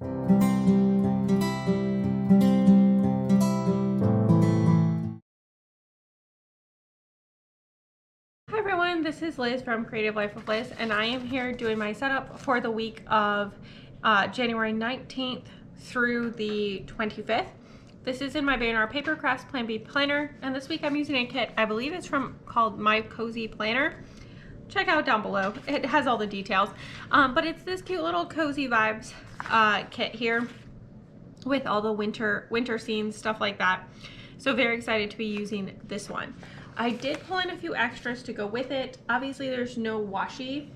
Hi everyone, this is Liz from Creative Life with Liz, and I am here doing my setup for the week of January 19th through the 25th. This is in my Banner Paper Crafts Plan B planner, and this week I'm using a kit, I believe it's called My Cozy Planner. Check out down below, it has all the details. But it's this cute little cozy vibes kit here with all the winter scenes, stuff like that. So very excited to be using this one. I did pull in a few extras to go with it. Obviously there's no washi.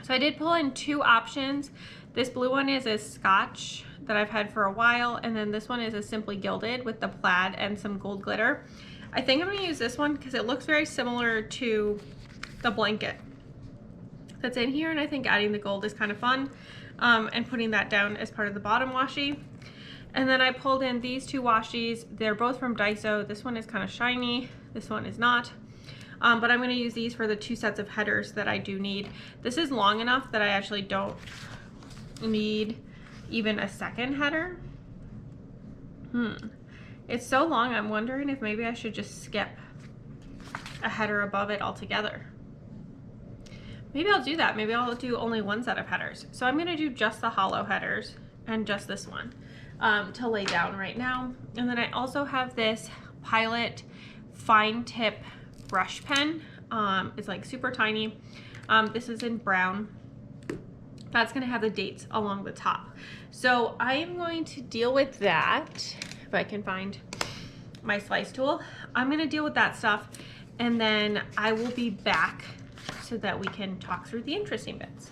So I did pull in two options. This blue one is a Scotch that I've had for a while, and then this one is a Simply Gilded with the plaid and some gold glitter. I think I'm gonna use this one because it looks very similar to the blanket that's in here, and I think adding the gold is kind of fun, and putting that down as part of the bottom washi. And then I pulled in these two washies. They're both from Daiso. This one is kind of shiny, this one is not. But I'm gonna use these for the two sets of headers that I do need. This is long enough that I actually don't need even a second header. It's so long, I'm wondering if maybe I should just skip a header above it altogether. Maybe I'll do that. Maybe I'll do only one set of headers. So I'm gonna do just the hollow headers and just this one to lay down right now. And then I also have this Pilot fine tip brush pen. It's like super tiny. This is in brown. That's gonna have the dates along the top. So I am going to deal with that, if I can find my slice tool. I'm gonna deal with that stuff, and then I will be back so that we can talk through the interesting bits.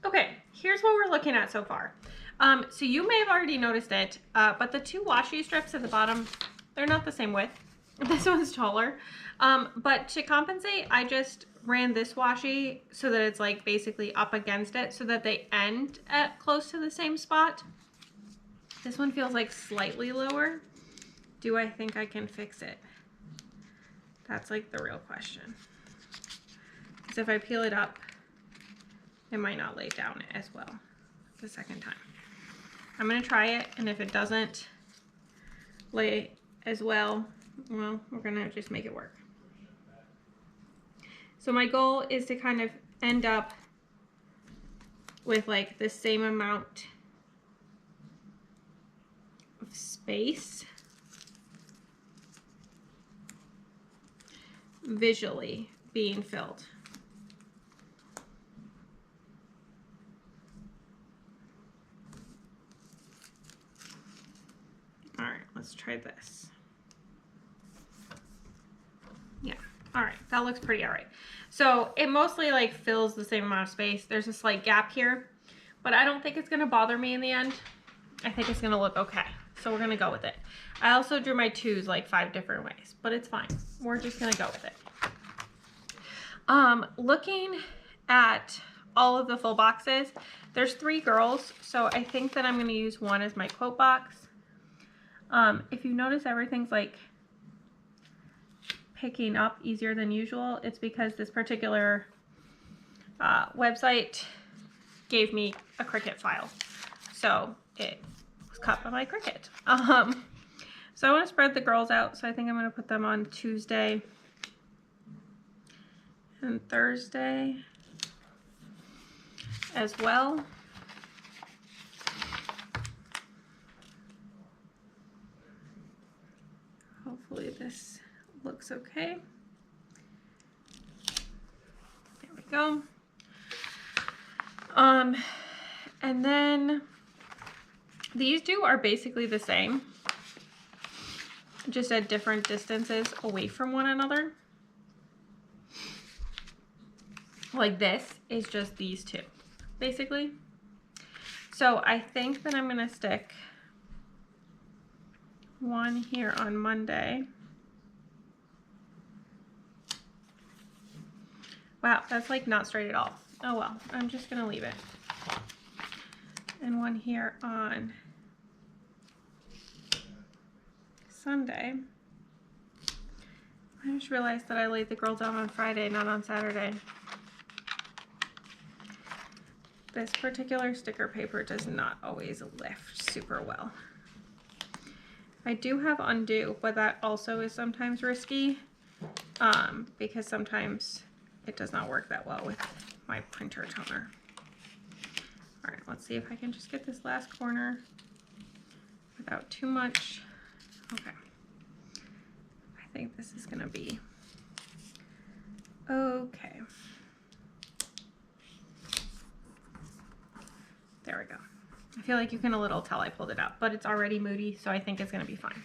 Okay, here's what we're looking at so far. So you may have already noticed it, but the two washi strips at the bottom, they're not the same width. This one's taller. But to compensate, I just ran this washi so that it's like basically up against it so that they end at close to the same spot. This one feels like slightly lower. Do I think I can fix it? That's like the real question. Because if I peel it up, it might not lay down as well the second time. I'm gonna try it, and if it doesn't lay as well, well, we're gonna just make it work. So my goal is to kind of end up with like the same amount of space visually being filled. All right, let's try this. Yeah, all right, that looks pretty all right. So it mostly like fills the same amount of space. There's a slight gap here, but I don't think it's gonna bother me in the end. I think it's gonna look okay. So we're gonna go with it. I also drew my twos like 5 different ways, but it's fine. We're just gonna go with it. Looking at all of the full boxes, there's 3 girls, so I think that I'm gonna use one as my quote box. If you notice everything's like picking up easier than usual, it's because this particular website gave me a Cricut file. So it was cut by my Cricut. So I want to spread the girls out, so I think I'm going to put them on Tuesday and Thursday as well. Hopefully this looks okay. There we go. And then these two are basically the same, just at different distances away from one another. Like this is just these two, basically. So I think that I'm gonna stick one here on Monday Wow, that's like not straight at all. Oh well, I'm just gonna leave it. And one here on Sunday. I just realized that I laid the girl down on Friday, not on Saturday. This particular sticker paper does not always lift super well. I do have undo, but that also is sometimes risky because sometimes it does not work that well with my printer toner. All right, let's see if I can just get this last corner without too much. Okay. I think this is gonna be okay. There we go. I feel like you can a little tell I pulled it out, but it's already moody, so I think it's gonna be fine.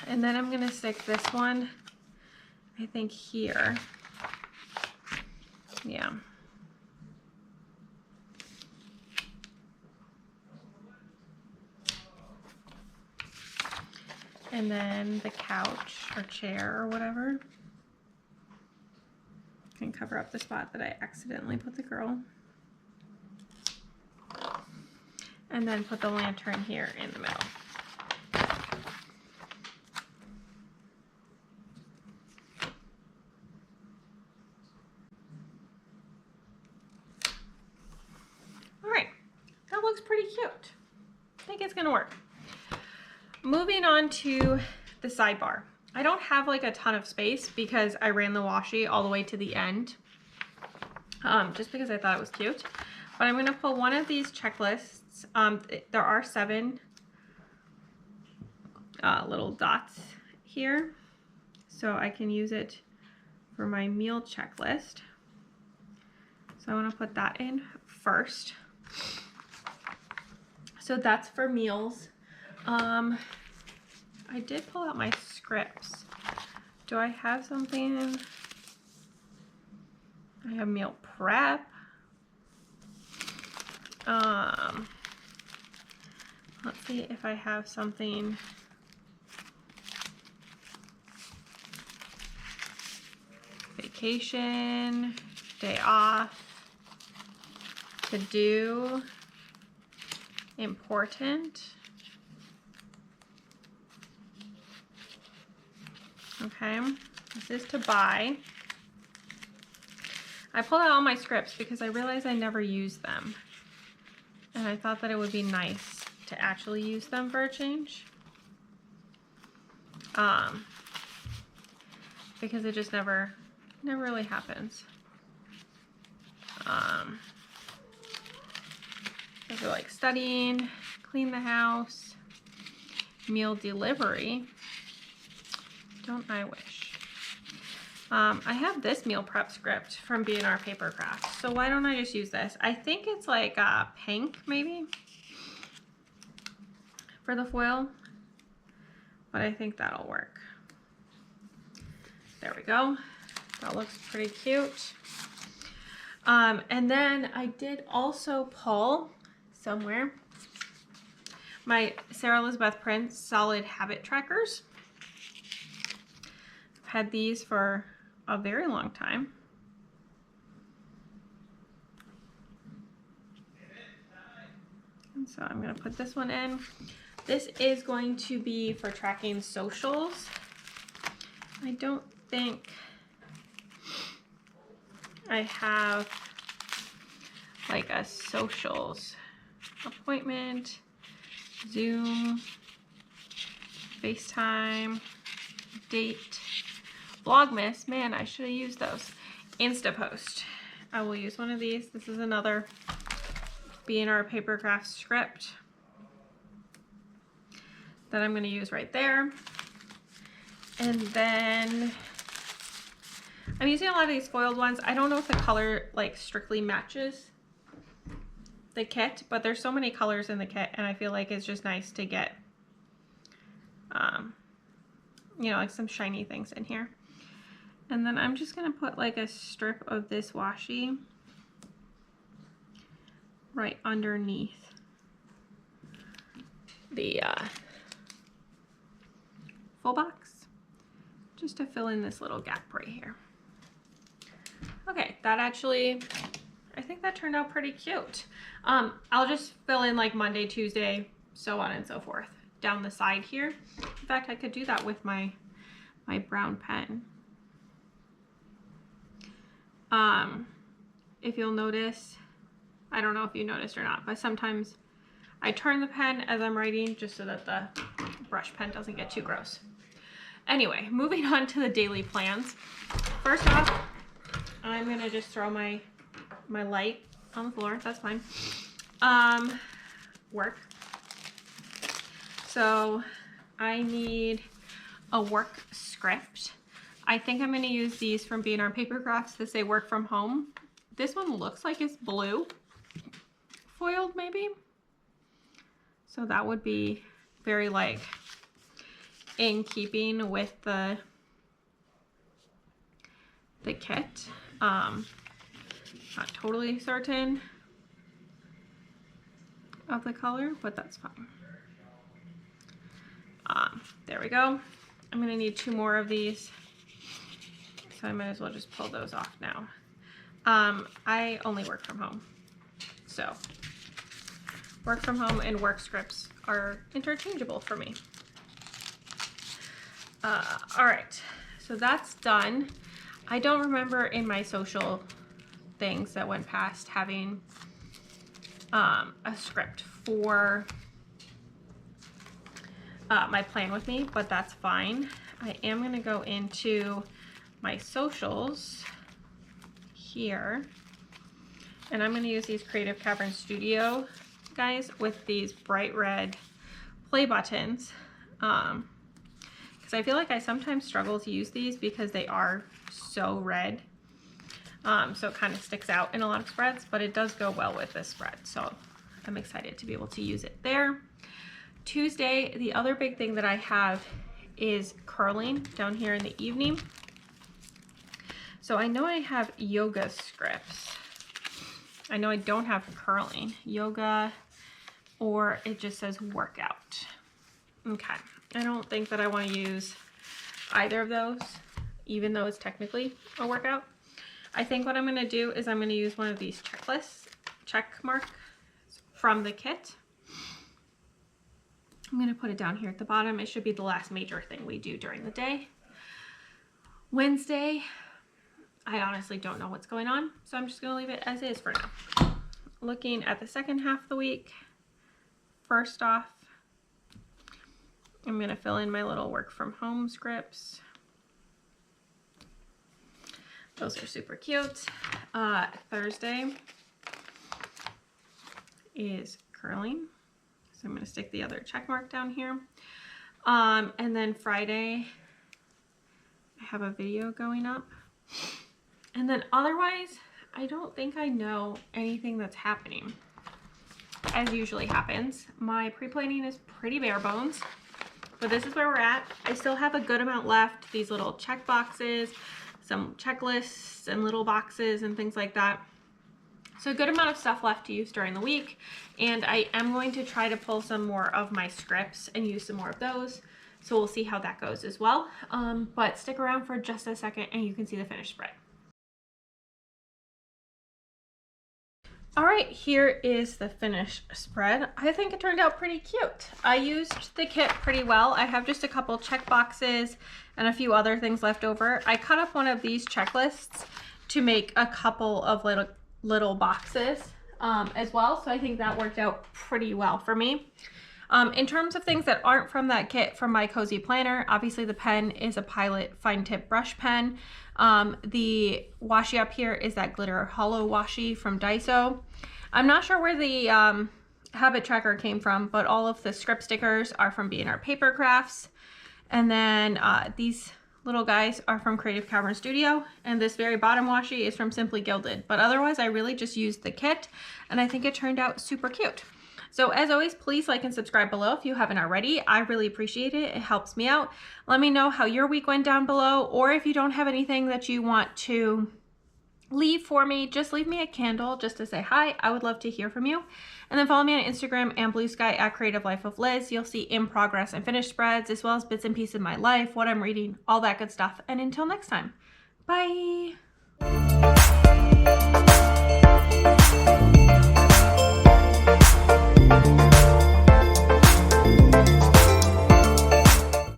And then I'm gonna stick this one, I think here. Yeah. And then the couch or chair or whatever can cover up the spot that I accidentally put the girl. And then put the lantern here in the middle. All right, that looks pretty cute. I think it's gonna work. Moving on to the sidebar. I don't have like a ton of space because I ran the washi all the way to the end, just because I thought it was cute. But I'm gonna pull one of these checklists. There are 7 little dots here, so I can use it for my meal checklist. So I want to put that in first. So that's for meals. I did pull out my scripts. Do I have something? I have meal prep. Let's see if I have something. Vacation, day off, to do, important. Okay, this is to buy. I pulled out all my scripts because I realized I never use them. And I thought that it would be nice to actually use them for a change. Because it just never really happens. Those are like studying, clean the house, meal delivery. Don't I wish? I have this meal prep script from B&R Paper Crafts, so why don't I just use this? I think it's like pink maybe for the foil, but I think that'll work. There we go. That looks pretty cute. And then I did also pull somewhere my Sarah Elizabeth Prince solid habit trackers. I've had these for a very long time. And so I'm going to put this one in. This is going to be for tracking socials. I don't think I have like a socials appointment, Zoom, FaceTime, date, Vlogmas. Man, I should have used those. Instapost. I will use one of these. This is another B&R Paper Craft script that I'm going to use right there. And then I'm using a lot of these foiled ones. I don't know if the color like strictly matches the kit, but there's so many colors in the kit, and I feel like it's just nice to get, you know, like some shiny things in here. And then I'm just gonna put like a strip of this washi right underneath the full box, just to fill in this little gap right here. Okay, that actually, I think that turned out pretty cute. I'll just fill in like Monday, Tuesday, so on and so forth down the side here. In fact, I could do that with my brown pen. If you'll notice, I don't know if you noticed or not, but sometimes I turn the pen as I'm writing just so that the brush pen doesn't get too gross. Anyway, moving on to the daily plans. First off, I'm gonna just throw my light on the floor. That's fine. Work. So I need a work script. I think I'm gonna use these from B&R Paper Crafts that say work from home. This one looks like it's blue, foiled maybe. So that would be very like in keeping with the kit. Not totally certain of the color, but that's fine. There we go. I'm gonna need 2 more of these, so I might as well just pull those off now. I only work from home, so work from home and work scripts are interchangeable for me. All right, so that's done. I don't remember in my social things that went past having a script for my plan with me, but that's fine. I am going to go into my socials here, and I'm going to use these Creative Cavern Studio guys with these bright red play buttons, because I feel like I sometimes struggle to use these because they are so red, so it kind of sticks out in a lot of spreads, but it does go well with this spread, so I'm excited to be able to use it there. Tuesday, the other big thing that I have is curling down here in the evening. So I know I have yoga scripts. I know I don't have curling, yoga, or it just says workout. Okay, I don't think that I want to use either of those, even though it's technically a workout. I think what I'm going to do is I'm going to use one of these checklists, check marks from the kit. I'm going to put it down here at the bottom. It should be the last major thing we do during the day. Wednesday, I honestly don't know what's going on, so I'm just going to leave it as is for now. Looking at the second half of the week, first off, I'm going to fill in my little work from home scripts. Those are super cute. Thursday is curling. So I'm going to stick the other check mark down here. And then Friday, I have a video going up. And then otherwise, I don't think I know anything that's happening. As usually happens, my pre-planning is pretty bare bones, but this is where we're at. I still have a good amount left. These little check boxes, some checklists and little boxes and things like that. So a good amount of stuff left to use during the week, and I am going to try to pull some more of my scripts and use some more of those. So we'll see how that goes as well. But stick around for just a second and you can see the finished spread. All right, here is the finished spread. I think it turned out pretty cute. I used the kit pretty well. I have just a couple check boxes and a few other things left over. I cut up one of these checklists to make a couple of little boxes as well, so I think that worked out pretty well for me. In terms of things that aren't from that kit from my Cozy Planner, obviously the pen is a Pilot fine tip brush pen. The washi up here is that glitter hollow washi from Daiso. I'm not sure where the habit tracker came from, but all of the script stickers are from B&R Paper Crafts. And then these little guys are from Creative Cavern Studio, and this very bottom washi is from Simply Gilded. But otherwise, I really just used the kit, and I think it turned out super cute. So as always, please like and subscribe below if you haven't already. I really appreciate it. It helps me out. Let me know how your week went down below, or if you don't have anything that you want to leave for me, just leave me a candle just to say hi. I would love to hear from you. And then follow me on Instagram and Blue Sky at Creative Life of Liz. You'll see in progress and finished spreads, as well as bits and pieces of my life, what I'm reading, all that good stuff. And until next time, bye.